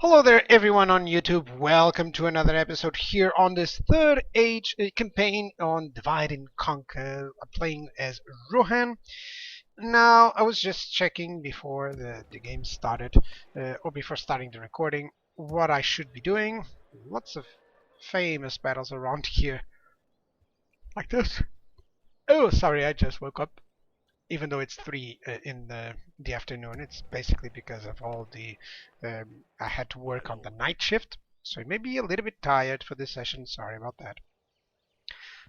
Hello there everyone on YouTube, welcome to another episode here on this third Age campaign on Divide and Conquer, playing as Rohan. Now, I was just checking before the game started, or before starting the recording, what I should be doing. Lots of famous battles around here, like this. Oh, sorry, I just woke up. Even though it's 3 in the afternoon, it's basically because of all the I had to work on the night shift, so I may be a little bit tired for this session. Sorry about that.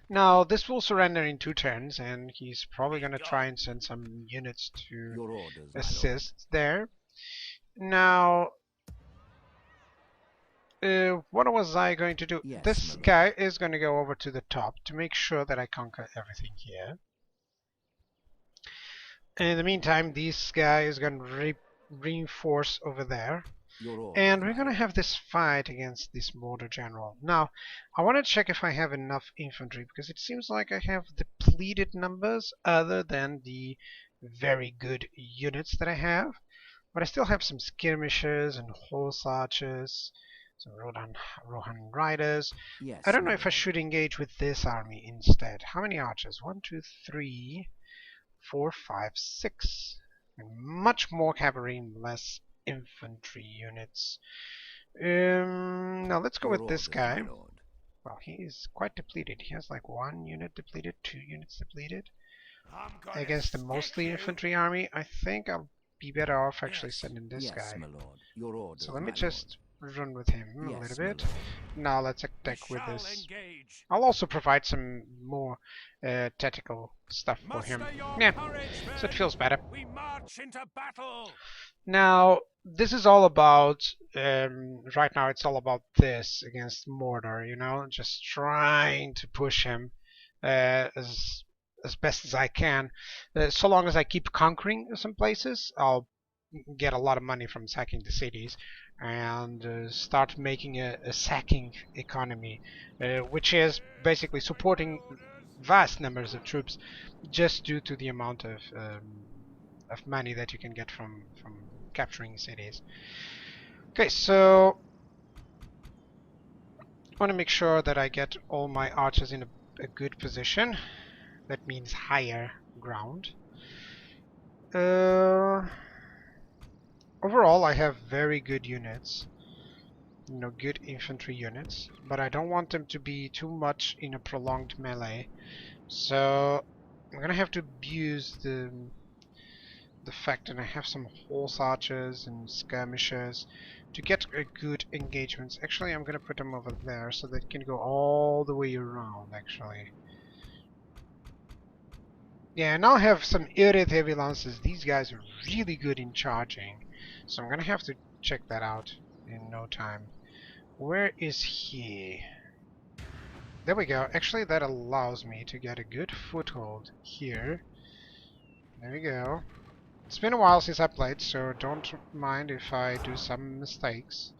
Now this will surrender in 2 turns, and he's probably going to try and send some units to assist there. Now, what was I going to do? Yes, This guy is going to go over to the top to make sure that I conquer everything here. In the meantime, this guy is going to reinforce over there. And we're going to have this fight against this mortar general. Now, I want to check if I have enough infantry, because it seems like I have depleted numbers other than the very good units that I have. But I still have some skirmishers and horse archers, some Rohan riders. Yes, I don't know if I should engage with this army instead. How many archers? 1, 2, 3, 4, 5, 6. And much more cavalry and less infantry units. Now let's go with this guy. Well, he is quite depleted. He has like 1 unit depleted, 2 units depleted. Against the mostly infantry army, I think I'll be better off actually sending this guy. So let me just run with him a little bit. Now let's attack with this. I'll also provide some more tactical stuff for him. Yeah, so it feels better. We march into battle. Now, this is all about, right now it's all about this against Mordor, you know, just trying to push him as best as I can. So long as I keep conquering some places, I'll get a lot of money from sacking the cities and start making a sacking economy, which is basically supporting vast numbers of troops just due to the amount of money that you can get from capturing cities. Okay, so I want to make sure that I get all my archers in a good position. That means higher ground. Overall, I have very good units, you know, good infantry units, but I don't want them to be too much in a prolonged melee. So I'm gonna have to abuse the fact that I have some horse archers and skirmishers to get a good engagements. Actually, I'm gonna put them over there so they can go all the way around, actually. Yeah, now I have some Irid heavy lances. These guys are really good in charging, so I'm gonna have to check that out in no time. Where is he? There we go. Actually, that allows me to get a good foothold here. There we go. It's been a while since I played, so don't mind if I do some mistakes.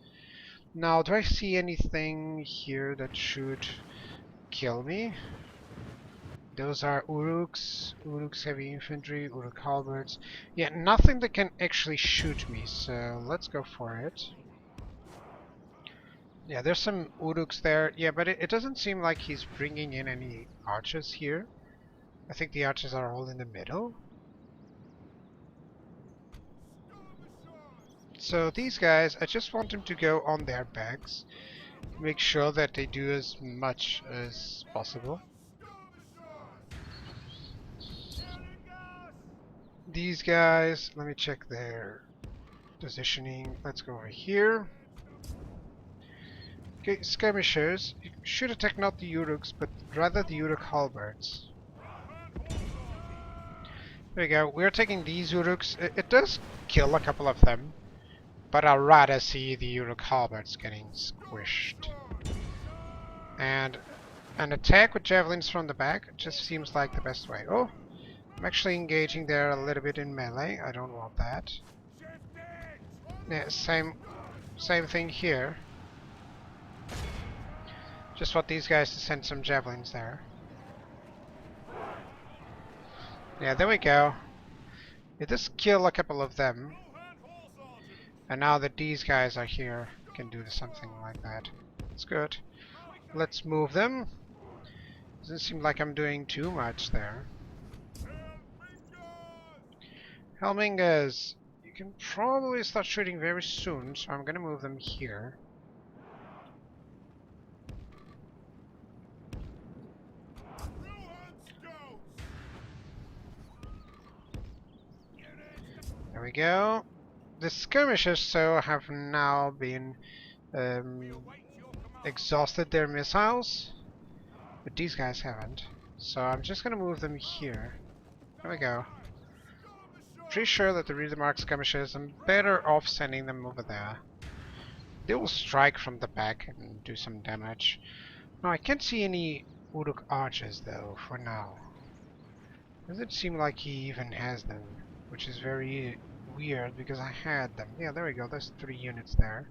Now, do I see anything here that should kill me? Those are Uruks, Uruks heavy infantry, Uruk halberds. Yeah, nothing that can actually shoot me, so let's go for it. Yeah, there's some Uruks there. Yeah, but it doesn't seem like he's bringing in any archers here. I think the archers are all in the middle. So these guys, I just want them to go on their backs. Make sure that they do as much as possible. These guys, let me check their positioning. Let's go over here. Okay, skirmishers, you should attack not the Uruks, but rather the Uruk halberds. There we go, we're taking these Uruks. It does kill a couple of them, but I'd rather see the Uruk halberds getting squished. And an attack with javelins from the back just seems like the best way. Oh, I'm actually engaging there a little bit in melee. I don't want that. Yeah, same thing here. Just want these guys to send some javelins there. Yeah, there we go. It does kill a couple of them. And now that these guys are here, can do something like that. It's good. Let's move them. Doesn't seem like I'm doing too much there. Helmingas, you can probably start shooting very soon, so I'm gonna move them here. There we go. The skirmishers, so, have now been exhausted their missiles, but these guys haven't. So I'm just gonna move them here. There we go. Pretty sure that the reader mark skirmishers, I'm better off sending them over there. They will strike from the back and do some damage. No, I can't see any Uruk archers though, for now. Doesn't seem like he even has them, which is very weird because I had them. Yeah, there we go, there's 3 units there.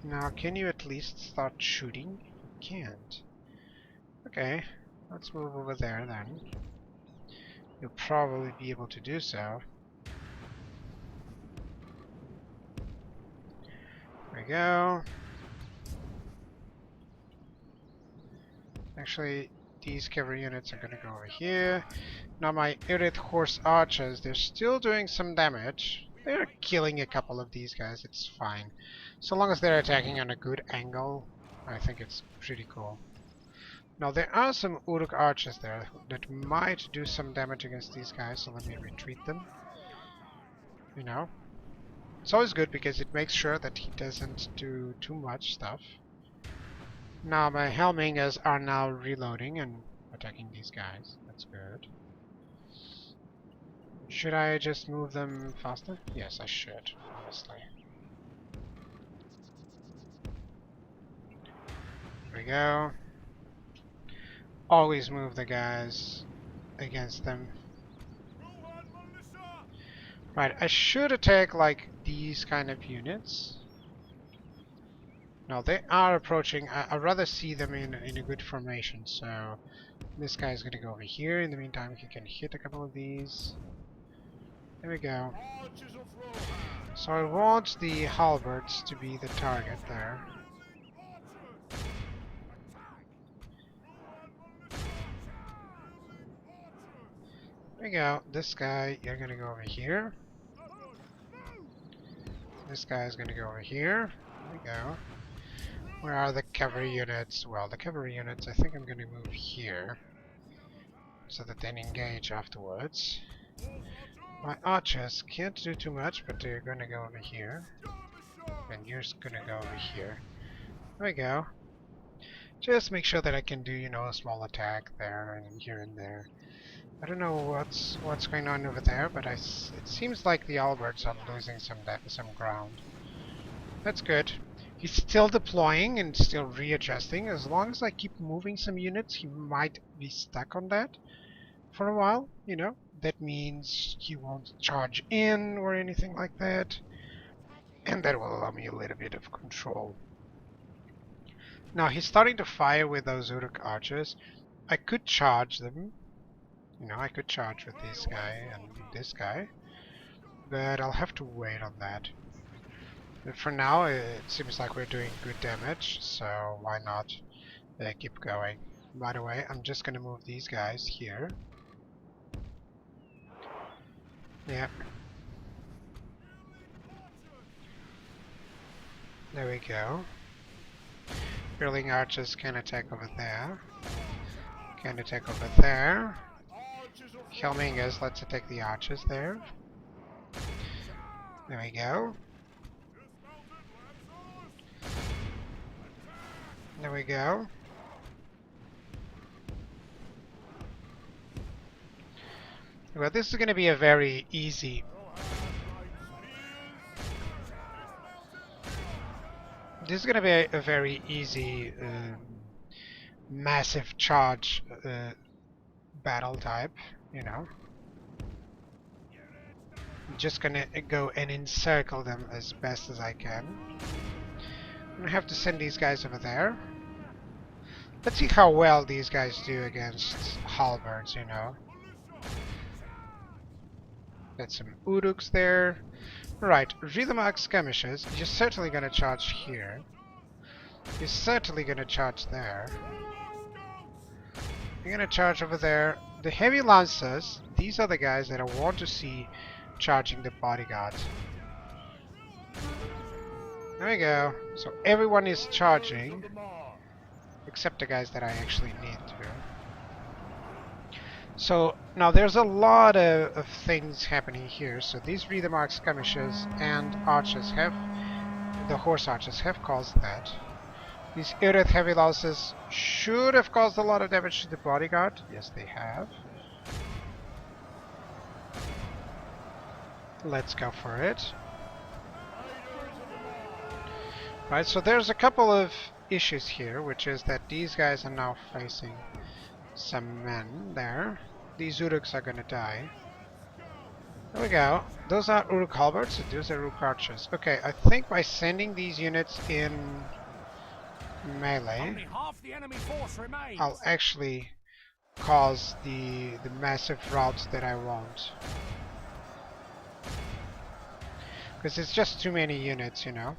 Now, can you at least start shooting? You can't. Okay, let's move over there then. You'll probably be able to do so. There we go. Actually, these cavalry units are gonna go over here. Now my Irid horse archers, they're still doing some damage. They're killing a couple of these guys, it's fine. So long as they're attacking on a good angle, I think it's pretty cool. Now there are some Uruk archers there that might do some damage against these guys, so let me retreat them. You know, it's always good because it makes sure that he doesn't do too much stuff. Now my Helmingas are now reloading and attacking these guys. That's good. Should I just move them faster? Yes, I should, honestly. There we go. Always move the guys against them. Right, I should attack like these kind of units. No, they are approaching. I'd rather see them in a good formation, so this guy is going to go over here. In the meantime, he can hit a couple of these. There we go. So I want the halberds to be the target there. There we go. This guy, you're going to go over here. This guy is going to go over here. There we go. Where are the cavalry units? Well, the cavalry units, I think I'm going to move here so that they engage afterwards. My archers can't do too much, but they're going to go over here. And you're going to go over here. There we go. Just make sure that I can do, you know, a small attack there and here and there. I don't know what's going on over there, but it seems like the Alberts are losing some ground. That's good. He's still deploying and still readjusting. As long as I keep moving some units, he might be stuck on that for a while, you know. That means he won't charge in or anything like that. And that will allow me a little bit of control. Now he's starting to fire with those Uruk archers. I could charge them. You know, I could charge with this guy and this guy. But I'll have to wait on that. But for now, it seems like we're doing good damage, so why not keep going. By the way, I'm just gonna move these guys here. Yep. There we go. Building archers can attack over there. Can attack over there. Helmingas, let's attack the archers there. There we go. There we go. Well, this is going to be a very easy... This is going to be a very easy, massive charge battle type, you know. I'm just going to go and encircle them as best as I can. I'm going to have to send these guys over there. Let's see how well these guys do against halberds, you know. Got some Uruks there. Right, Rhythmark skirmishes, you're certainly gonna charge here. You're certainly gonna charge there. You're gonna charge over there. The heavy lancers, these are the guys that I want to see charging the bodyguards. There we go. So everyone is charging, except the guys that I actually need to. So now there's a lot of things happening here. So these Rhythmark skirmishers and archers have, the horse archers have caused that. These Earth heavy lancers should have caused a lot of damage to the bodyguard. Yes, they have. Let's go for it. Right, so there's a couple of issues here, which is that these guys are now facing some men there. These Uruks are gonna die. There we go. Those are Uruk halberds, those are Uruk archers. Okay, I think by sending these units in melee, Only half the enemy force remains. I'll actually cause the massive rout that I want. Because it's just too many units, you know.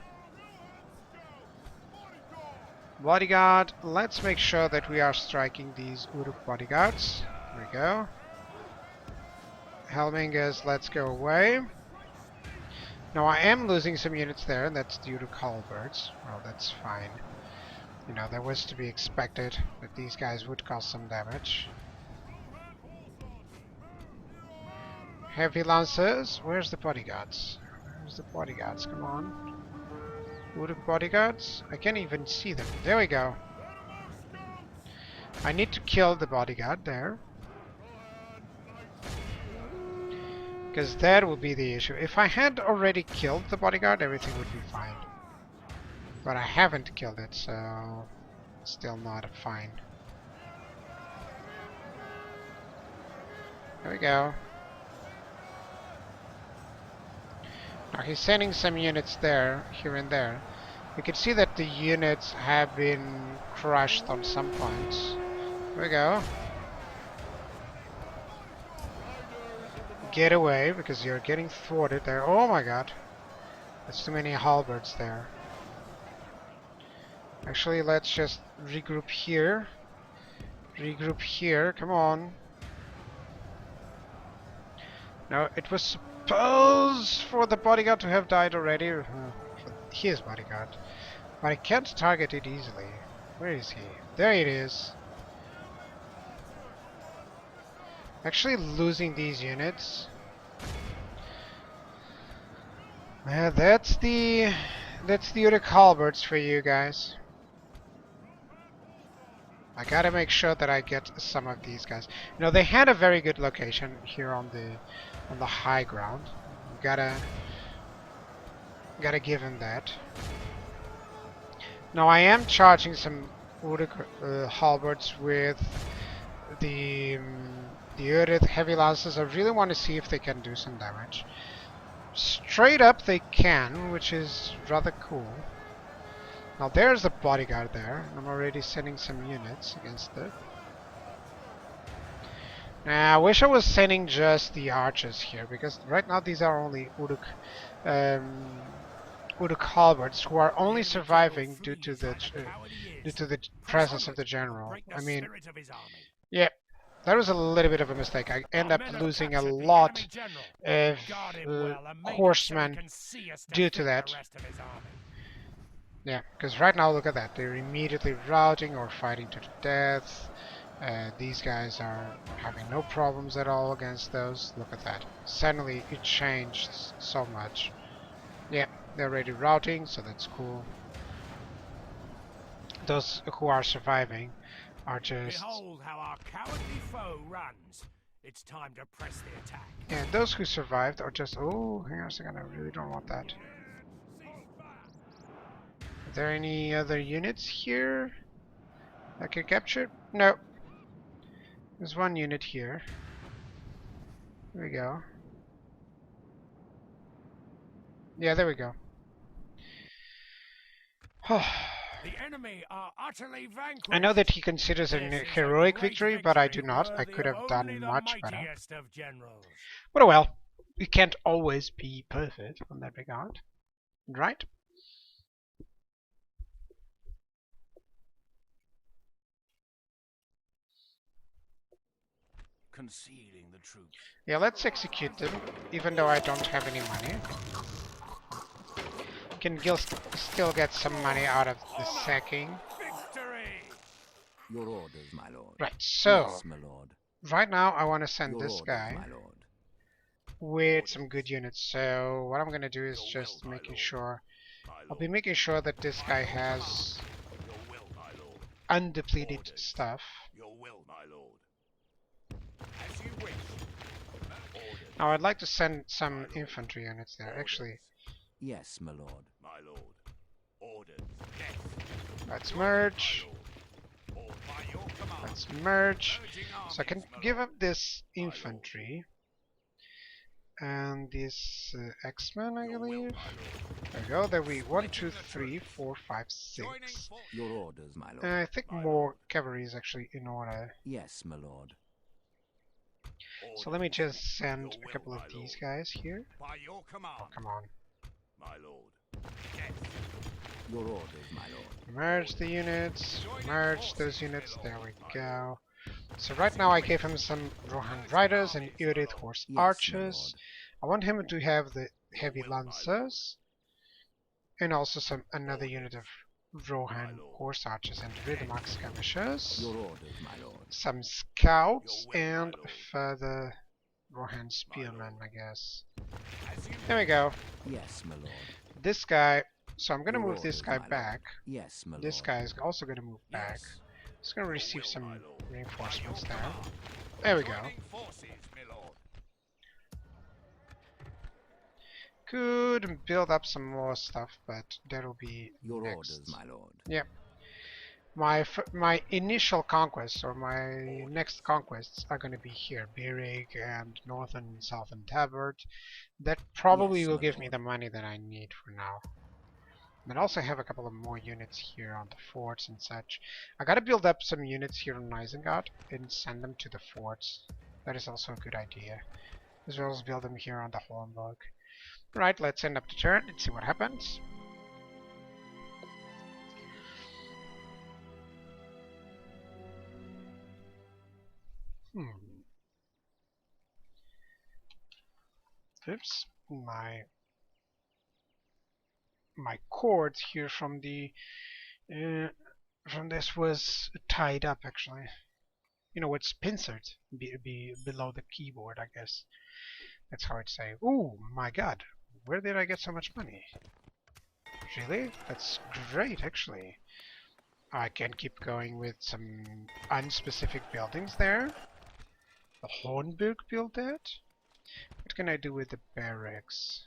Bodyguard, let's make sure that we are striking these Uruk bodyguards. There we go. Helmingers, let's go away. Now I am losing some units there, and that's the Uruk halberds. Well, that's fine. You know, that was to be expected, that these guys would cause some damage. Heavy lancers, where's the bodyguards? Where's the bodyguards? Come on. Uruk bodyguards? I can't even see them. There we go. I need to kill the bodyguard there. Because that would be the issue. If I had already killed the bodyguard, everything would be fine. But I haven't killed it, so still not fine. There we go. Now he's sending some units there, here and there. You can see that the units have been crushed on some points. There we go. Get away, because you're getting thwarted there. Oh my god. There's too many halberds there. Actually, let's just regroup here. Regroup here, come on. No, it was supposed for the bodyguard to have died already. For his bodyguard. But I can't target it easily. Where is he? There it is. Actually losing these units. That's the Uruk halberds for you guys. I gotta make sure that I get some of these guys. You know, they had a very good location here on the high ground. Gotta give him that. Now I am charging some Uruk halberds with the Earth heavy lances. I really want to see if they can do some damage. Straight up they can, which is rather cool. Now there's the bodyguard there. I'm already sending some units against it. Now I wish I was sending just the archers here, because right now these are only Uruk halberds who are only surviving due to the presence of the general. I mean, yeah, that was a little bit of a mistake. I end up losing a lot of horsemen due to that. Yeah, because right now look at that. They're immediately routing or fighting to the death. These guys are having no problems at all against those. Look at that. Suddenly it changed so much. Yeah, they're already routing, so that's cool. Those who are surviving are just... Behold how our cowardly foe runs. It's time to press the attack. Yeah, those who survived are just... Oh, hang on a second, I really don't want that. Are there any other units here I can capture? No. There's one unit here. There we go. Yeah, there we go. The enemy are utterly vanquished. I know that he considers it a heroic victory, but I do not. I could have done much better. But oh well. we can't always be perfect on that regard, right? Concealing the truth. Yeah, let's execute them, even though I don't have any money. Can still get some money out of the sacking. Victory! Your orders, my lord. Right, so Yes, my lord. right now I want to send Your this orders, guy my lord. with some good units. So what I'm gonna do is Your just will, my making lord. sure My I'll lord. be making sure that this guy has Your will, my lord. undepleted Orders. stuff. Your will, my lord. As you wish. Orders. Now I'd like to send some My lord. infantry units there. Orders. Actually, Yes, my lord. My lord. Orders. Yes. let's Your merge. will, my lord. Or by your command. Let's merge. Urging So I can armies, my give lord. up this My lord. infantry and this X-Men, I Your will, believe. my lord. There we go. There we 1, 2, Splitting the 3, troops. 4, 5, Joining 6. for Your orders, my lord. I think My more lord. cavalry is actually in order. Yes, my lord. So let me Orders. just send Your a will, couple of my these lord. guys here. By your command, Oh, come on. my lord. Yes. Your orders, my lord. Merge the units. Joining Merge those forces, units. my There lord, we my go. So right now I gave him some Rohan Riders and Urid Horse Yes, my Archers. lord. I want him to have the Your Heavy will, my lord. Lancers. And also another Orders. unit of Rohan lord. Horse Archers and Riddermark Skirmishers. Your orders, my lord. Some Scouts Your will, my and lord. further Rohan My Spearmen, lord. I guess. As you There we go. Yes, my lord. This guy, so I'm gonna Your move this orders, guy my lord. back. Yes, my This lord. guy is also gonna move back. Yes. He's gonna Your receive will, some my lord. reinforcements By your there. command. There we go. Joining forces, my lord. Could build up some more stuff, but that'll be Your next. orders, my lord. Yep. My initial conquests or my next conquests are gonna be here, Birig and Northern and Southern Tabard. That probably Yes, will my give me lord. the money that I need for now. And also have a couple of more units here on the forts and such. I gotta build up some units here on Isengard and send them to the forts. That is also a good idea. As well as build them here on the Hornburg. Right, let's end up the turn and see what happens. Oops, my cords here from the from this was tied up actually. You know, it's pincered below the keyboard, I guess. That's how I'd say. Ooh, my god. Where did I get so much money? Really? That's great, actually. I can keep going with some unspecific buildings there. The Hornburg built that. What can I do with the barracks?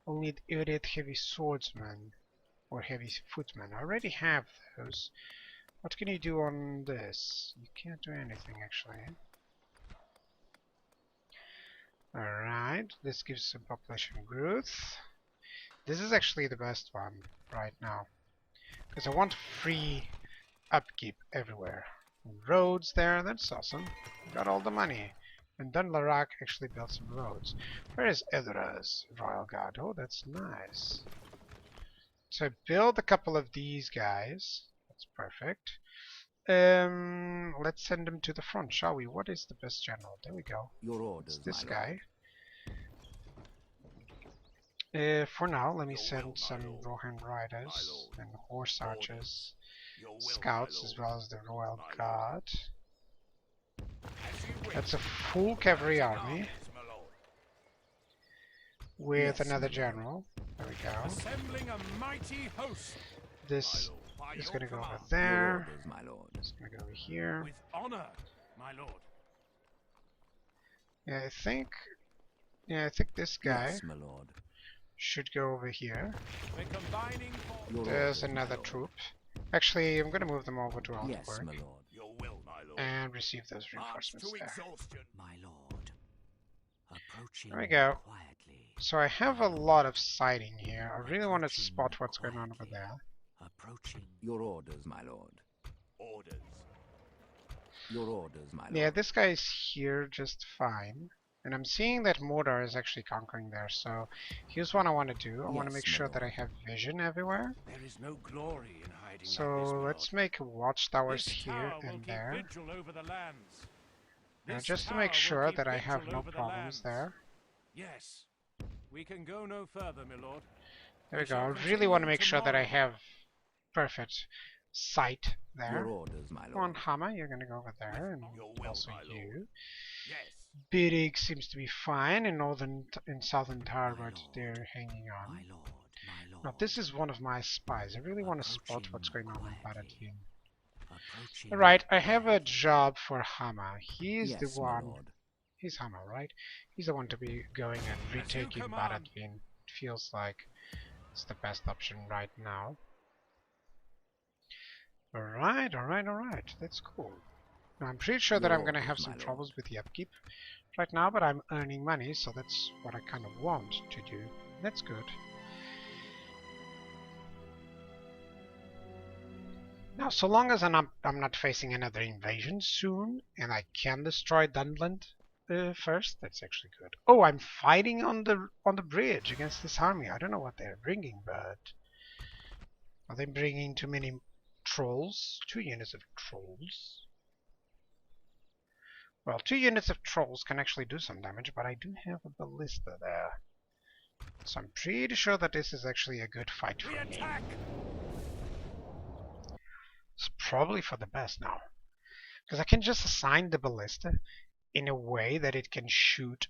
I'll need Irid heavy swordsman or heavy footman. I already have those. What can you do on this? You can't do anything, actually. Alright, this gives some population growth. This is actually the best one right now. Because I want free upkeep everywhere. Roads there, that's awesome. Got all the money. And then Larak actually built some roads. Where is Edra's Royal Guard? Oh, that's nice. So I build a couple of these guys. That's perfect. Let's send them to the front, shall we? What is the best general? There we go. Your It's orders, this my guy. lord. For now, let me Your send will, some my lord. Rohan Riders lord. and Horse Archers, Your will, Scouts, my as lord. well as the Royal My lord. Guard. As you wish. That's a full cavalry Urging army armies, my lord. with Yes, another my lord. general. There we go. Assembling a mighty host. This My lord. By is your going to go over command. Your there. orders, my lord. It's going to go over here. With honor, my lord. Yeah, I think this guy Yes, my lord. should go over here. We're combining for Your There's orders, my another lord. troop. Actually, I'm going to move them over to Yes, Altborg my lord. your will, my lord. and receive those March reinforcements to there. exhaustion. My lord. Approaching There we go. quietly. So I have a lot of sighting here. I really want to Approaching spot what's going on over quietly. there. Approaching. Your orders, my lord. Orders. Your orders, my lord. Yeah, this guy is here just fine. And I'm seeing that Mordor is actually conquering there, so here's what I want to do. I want to Yes, make my sure that I lord. have vision everywhere. There is no glory in hiding like this, So my let's lord. make watchtowers This here tower will and keep there. vigil over the lands. Just to make Tower will sure keep that I have vigil no over the problems lands. there. Yes. We can go no further, my lord. There we go. shall I really want to continue make sure that I tomorrow. have perfect sight Your there. orders, my Come on, lord. Hama, you're gonna go over there, and Your will, also my lord. you. Yes. Bidig seems to be fine in southern Tower, My but lord. they're hanging My on. lord, my lord. Now this is one of my spies. I really want to spot Approaching what's going on in quietly. Baratin. Approaching Alright, I have a quietly. job for Hama. He's the Yes, my one. lord. He's Hama, right? He's the one to be going and As you retaking command. Baratin. Feels like it's the best option right now. Alright. That's cool. Now, I'm pretty sure that Your I'm gonna orders, have my some lord. troubles with the upkeep right now, but I'm earning money, so that's what I kind of want to do. That's good. Now, so long as I'm not facing another invasion soon, and I can destroy Dunland first, that's actually good. Oh, I'm fighting on the bridge against this army. I don't know what they're bringing, but are they bringing too many trolls? 2 units of trolls. Well, 2 units of trolls can actually do some damage, but I do have a ballista there. So I'm pretty sure that this is actually a good fight for We me. attack. It's probably for the best now. Because I can just assign the ballista in a way that it can shoot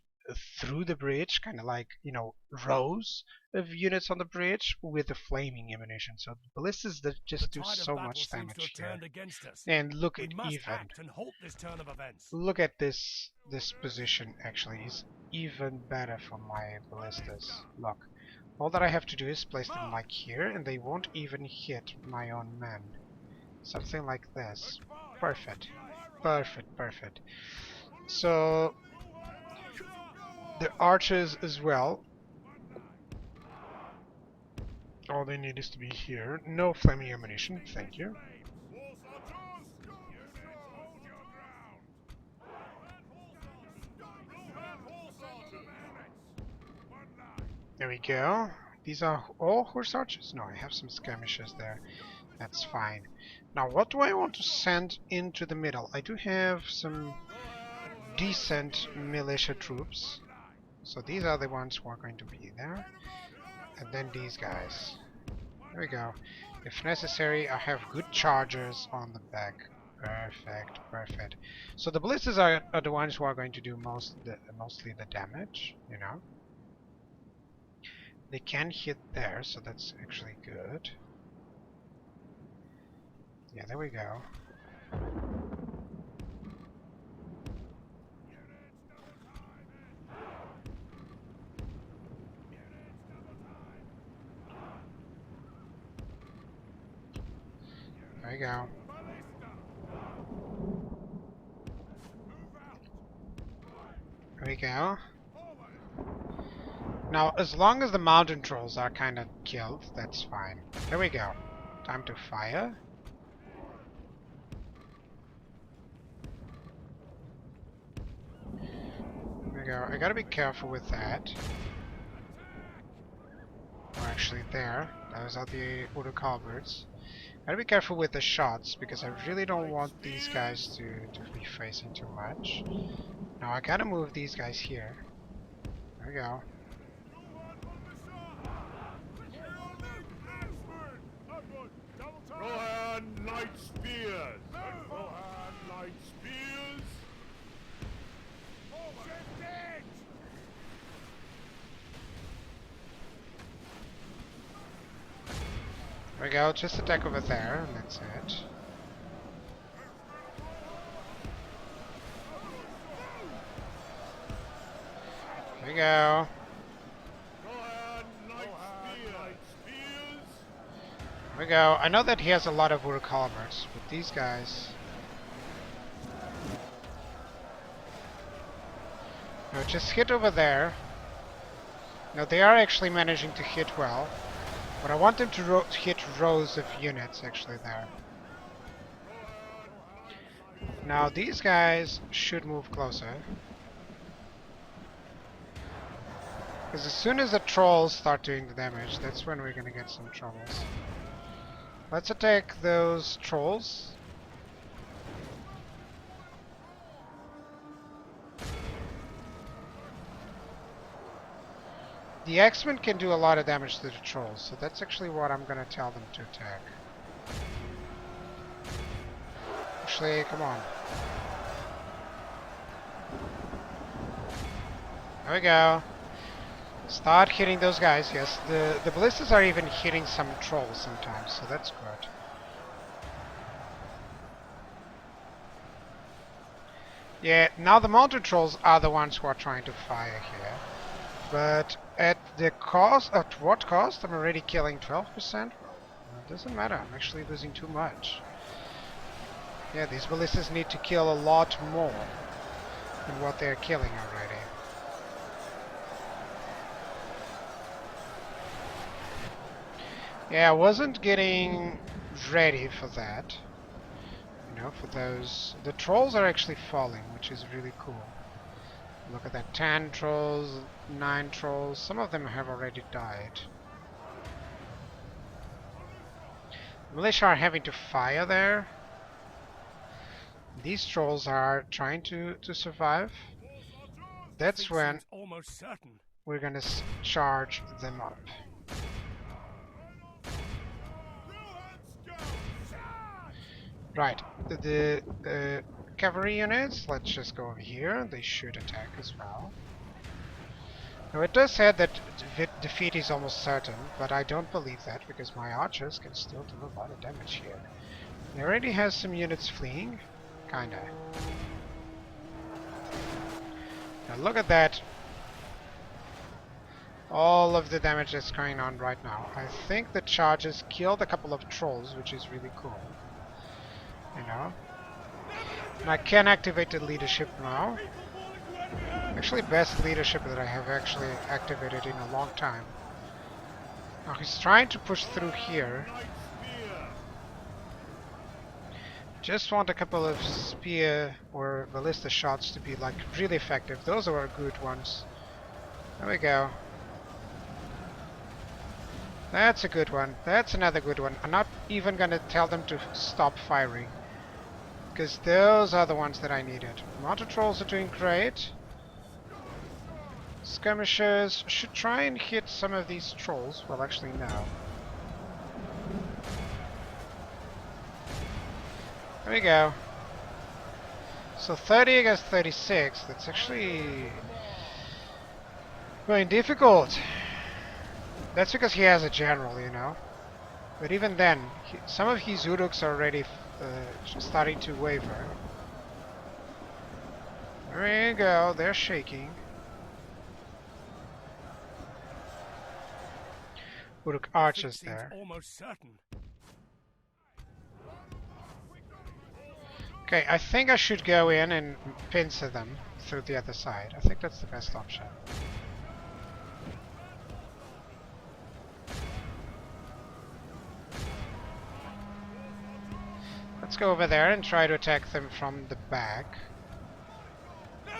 through the bridge, kind of like, you know, rows of units on the bridge with the flaming ammunition. So the ballistas that The just do tide of so battle much seems to damage have here. turned against us. And look We at must act and halt this turn of events. look at this position actually is even better for my ballistas. Look, all that I have to do is place them like here, and they won't even hit my own men. Something like this. Perfect. Perfect. So the archers as well. All they need is to be here. No flaming ammunition, thank you. There we go. These are all horse archers? No, I have some skirmishers there. That's fine. Now, what do I want to send into the middle? I do have some decent militia troops. So these are the ones who are going to be there. And then these guys. There we go. If necessary, I have good chargers on the back. Perfect. So the ballistas are the ones who are going to do mostly the damage, you know. They can hit there, so that's actually good. Yeah, there we go. There we go. There we go. Now, as long as the mountain trolls are kind of killed, that's fine. There we go. Time to fire. There we go. I gotta be careful with that. Or actually there. Those are the Uruk halberds. Gotta be careful with the shots, because I really don't want these guys to be facing too much. Now I gotta move these guys here. There we go. Rohan light spears. Rohan light spears. There we go. Just attack over there, and that's it. There we go. There we go. I know that he has a lot of Uruk halberds, but these guys... No, just hit over there. No, they are actually managing to hit well. But I want them to hit rows of units actually there. Now these guys should move closer. Because as soon as the trolls start doing the damage, that's when we're gonna get some troubles. Let's attack those trolls. The X-Men can do a lot of damage to the trolls, so that's actually what I'm gonna tell them to attack. Actually, come on. There we go. Start hitting those guys. Yes, the ballistas are even hitting some trolls sometimes, so that's good. Yeah, now the mounted trolls are the ones who are trying to fire here. But at the cost, at what cost? I'm already killing 12%? Well, it doesn't matter, I'm actually losing too much. Yeah, these ballistas need to kill a lot more than what they're killing already. Yeah, I wasn't getting ready for that. You know, for those... The trolls are actually falling, which is really cool. Look at that, 10 trolls, 9 trolls, some of them have already died. The militia are having to fire there. These trolls are trying to survive. That's when almost certain. we're gonna charge them up. Right, the cavalry units, let's just go over here. They should attack as well. Now it does say that defeat is almost certain, but I don't believe that because my archers can still do a lot of damage here. He already has some units fleeing, kinda. Now look at that. All of the damage that's going on right now. I think the charges killed a couple of trolls, which is really cool. You know? And I can activate the leadership now. Actually, best leadership that I have actually activated in a long time. Now he's trying to push through here. Just want a couple of spear or ballista shots to be like really effective. Those are good ones. There we go. That's a good one. That's another good one. I'm not even gonna tell them to stop firing, because those are the ones that I needed. Mounted trolls are doing great. Skirmishers should try and hit some of these trolls. Well, actually, no. There we go. So 30 against 36. That's actually going difficult. That's because he has a general, you know. But even then, some of his Uruks are already starting to waver. There you go, they're shaking. Uruk archers there. Almost certain. Okay, I think I should go in and pincer them through the other side. I think that's the best option. Let's go over there and try to attack them from the back. There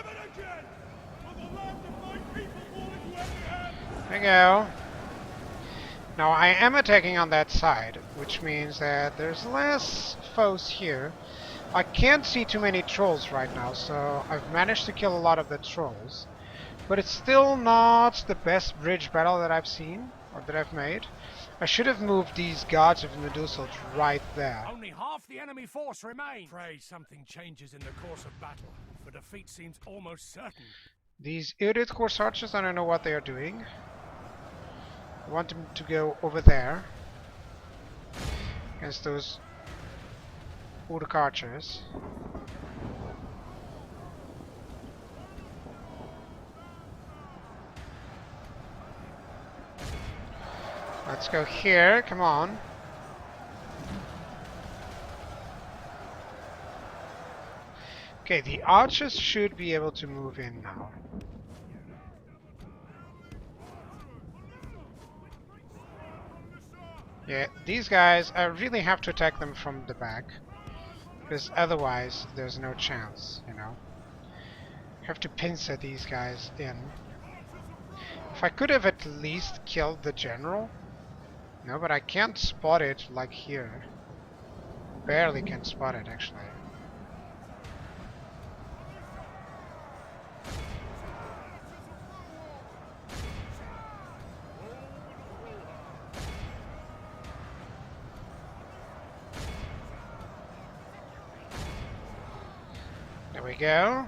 we go. Now I am attacking on that side, which means that there's less foes here. I can't see too many trolls right now, so I've managed to kill a lot of the trolls. But it's still not the best bridge battle that I've seen, or that I've made. I should have moved these guards of Medusa right there. Only half the enemy force remains. Pray something changes in the course of battle, for defeat seems almost certain. These Idiot Course Archers, I don't know what they are doing. I want them to go over there against those Uruk archers. Let's go here, come on. Okay, the archers should be able to move in now. Yeah, these guys, I really have to attack them from the back, because otherwise there's no chance, you know. I have to pincer these guys in. If I could have at least killed the general. No, but I can't spot it like here. Barely can spot it actually. There we go.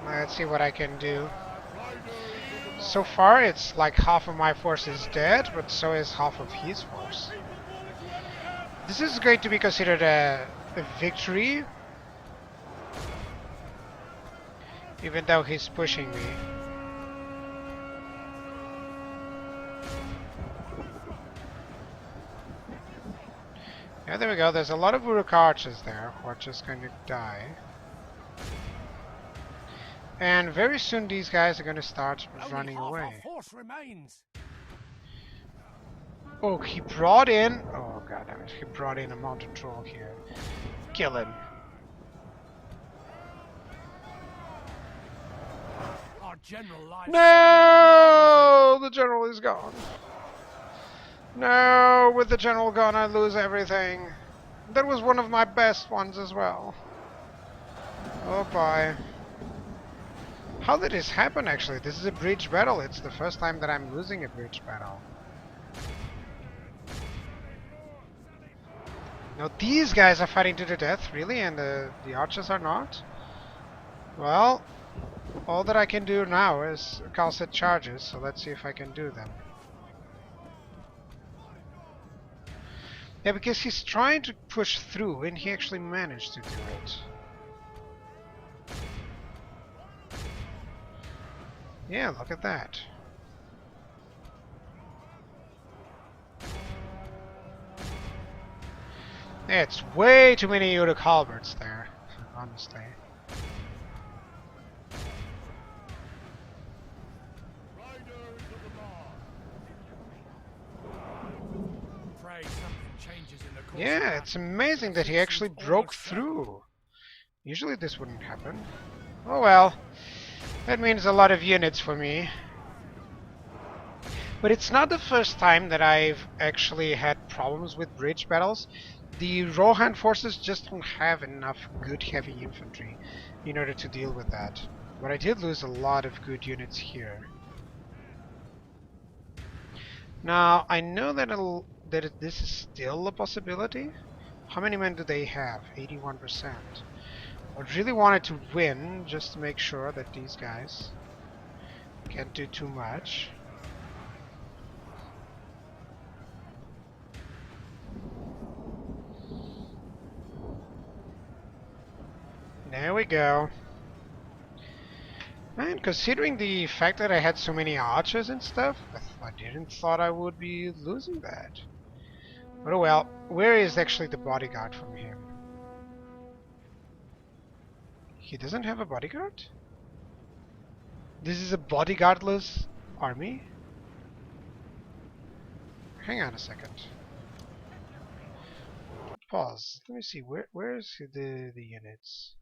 Let's see what I can do. So far, it's like half of my force is dead, but so is half of his force. This is going to be considered a victory, even though he's pushing me. Yeah, there we go. There's a lot of Uruk archers there who are just going to die. And very soon these guys are going to start running away. Force remains. Oh, he brought in... Oh, god damn it. He brought in a mountain troll here. Kill him. Our general lies. No! The general is gone. No! With the general gone, I lose everything. That was one of my best ones as well. Oh, boy. How did this happen, actually? This is a bridge battle. It's the first time that I'm losing a bridge battle. Now these guys are fighting to the death, really, and the archers are not? Well, all that I can do now is call set charges, so let's see if I can do them. Yeah, because he's trying to push through, and he actually managed to do it. Yeah, look at that. It's way too many Uruk halberds there, honestly. Yeah, it's amazing that he actually broke through. Usually this wouldn't happen. Oh well. That means a lot of units for me. But it's not the first time that I've actually had problems with bridge battles. The Rohan forces just don't have enough good heavy infantry in order to deal with that. But I did lose a lot of good units here. Now, I know that this is still a possibility. How many men do they have? 81%. I really wanted to win just to make sure that these guys can't do too much. There we go. And considering the fact that I had so many archers and stuff, I didn't thought I would be losing that. But oh well, where is actually the bodyguard from him? He doesn't have a bodyguard? This is a bodyguardless army? Hang on a second. Pause. Let me see, where is the units?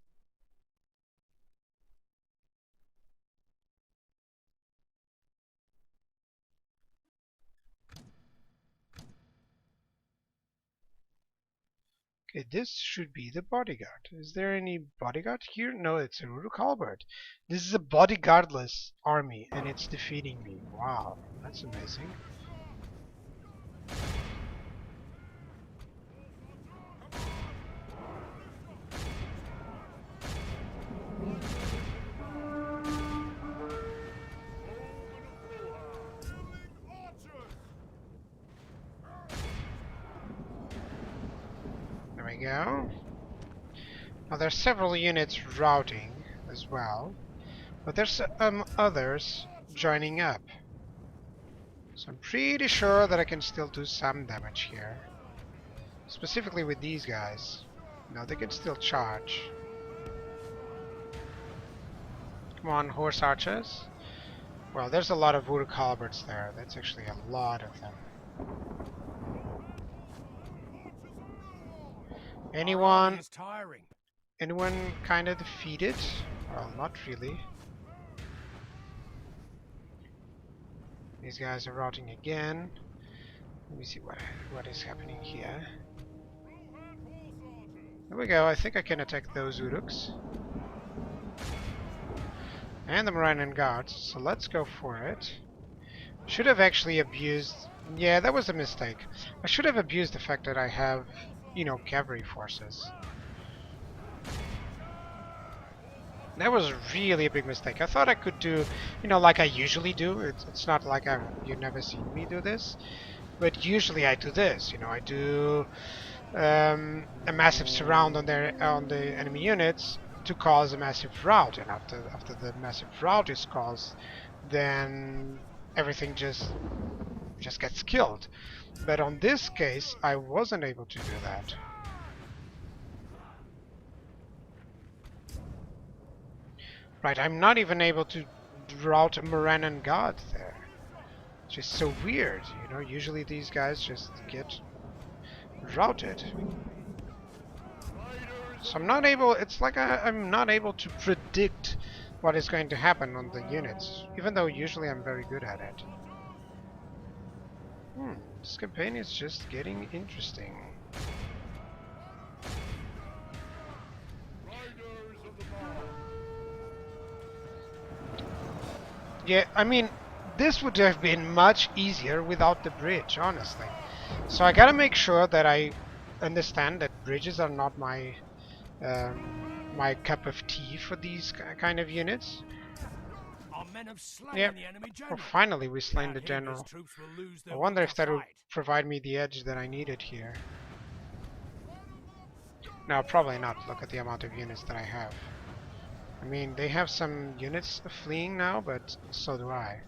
Okay, this should be the bodyguard. Is there any bodyguard here? No, it's a Uruk halberd. This is a bodyguardless army, and it's defeating me. Wow, that's amazing. There we go. Now there's several units routing as well, but there's others joining up. So I'm pretty sure that I can still do some damage here. Specifically with these guys. No, they can still charge. Come on, horse archers. Well, there's a lot of Uruk halberds there. That's actually a lot of them. Anyone? Is tiring. Anyone kind of defeated? Well, not really. These guys are routing again. Let me see what is happening here. There we go. I think I can attack those Uruks. And the Marine Guards. So let's go for it. Should have actually abused... Yeah, that was a mistake. I should have abused the fact that I have, you know, cavalry forces. That was really a big mistake. I thought I could do, you know, like I usually do. It's not like you've never seen me do this. But usually I do this, you know, I do a massive surround on the enemy units to cause a massive rout, and after the massive rout is caused, then everything just gets killed. But on this case, I wasn't able to do that. Right, I'm not even able to rout a Moran God there. It's just so weird, you know. Usually these guys just get routed. So I'm not able, it's like I'm not able to predict what is going to happen on the units, even though usually I'm very good at it. This campaign is just getting interesting. Yeah, I mean, this would have been much easier without the bridge, honestly. So I gotta make sure that I understand that bridges are not my my cup of tea for these kind of units. Our men have slain Yep. the enemy Oh, general. finally we slain the Without him, his general. troops will lose their I wonder will if to that will fight. provide me the edge that I needed here. No, probably not. Look at the amount of units that I have. I mean, they have some units fleeing now, but so do I.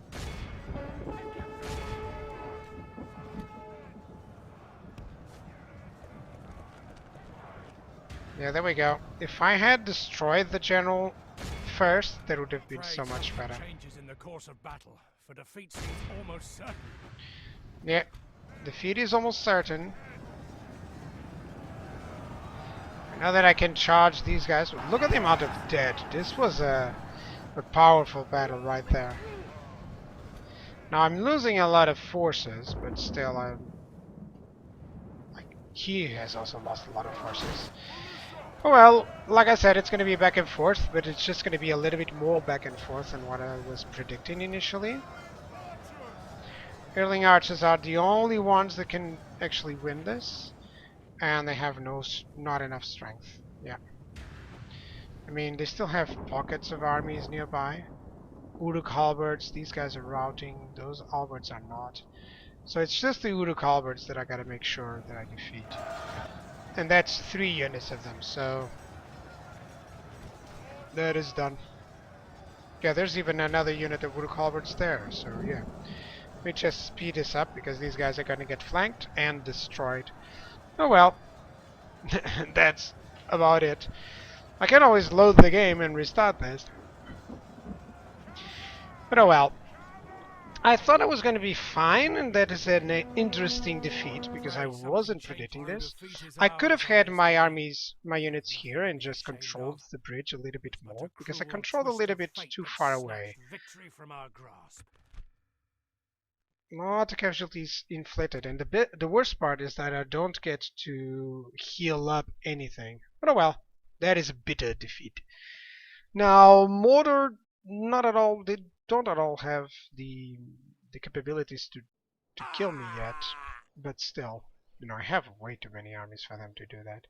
Yeah, there we go. If I had destroyed the general first, that would have been so much better. Changes in the course of battle, for defeat seems almost certain. Yeah, defeat is almost certain. Now that I can charge these guys, look at the amount of dead. This was a powerful battle right there. Now I'm losing a lot of forces, but still, he has also lost a lot of forces. Oh well, like I said, it's going to be back and forth, but it's just going to be a little bit more back and forth than what I was predicting initially. Erling archers are the only ones that can actually win this. And they have not enough strength. Yeah. I mean, they still have pockets of armies nearby. Uruk halberds, these guys are routing. Those halberds are not. So it's just the Uruk halberds that I gotta make sure that I defeat. And that's 3 units of them, so that is done. Yeah, there's even another unit of Uruk halberds there, so yeah. Let me just speed this up because these guys are gonna get flanked and destroyed. Oh well. That's about it. I can always load the game and restart this. But oh well. I thought it was going to be fine, and that is an interesting defeat, because I wasn't predicting this. I could have had my armies, my units here, and just controlled the bridge a little bit more, because I controlled a little bit too far away. Victory from our grasp. A lot of casualties inflicted, and the worst part is that I don't get to heal up anything. But oh well, that is a bitter defeat. Now, Mordor, not at all. They don't at all have the capabilities to kill me yet. But still, you know, I have way too many armies for them to do that.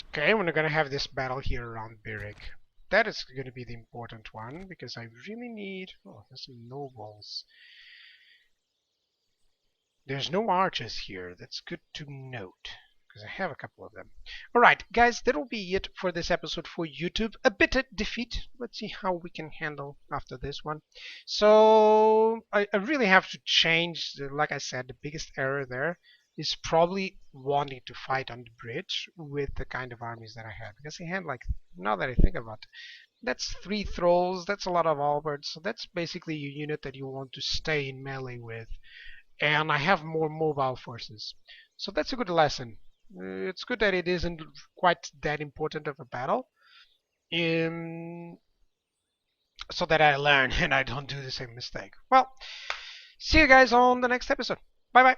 Okay, we're gonna have this battle here around Birik. That is going to be the important one, because I really need... Oh, there's some nobles. There's no archers here. That's good to note, because I have a couple of them. Alright, guys, that'll be it for this episode for YouTube. A bitter defeat. Let's see how we can handle after this one. So, I really have to change, like I said, the biggest error there is probably wanting to fight on the bridge with the kind of armies that I had. Because I had, like, now that I think about it, that's 3 thralls, that's a lot of halberds, so that's basically a unit that you want to stay in melee with. And I have more mobile forces. So that's a good lesson. It's good that it isn't quite that important of a battle. So that I learn and I don't do the same mistake. Well, see you guys on the next episode. Bye bye.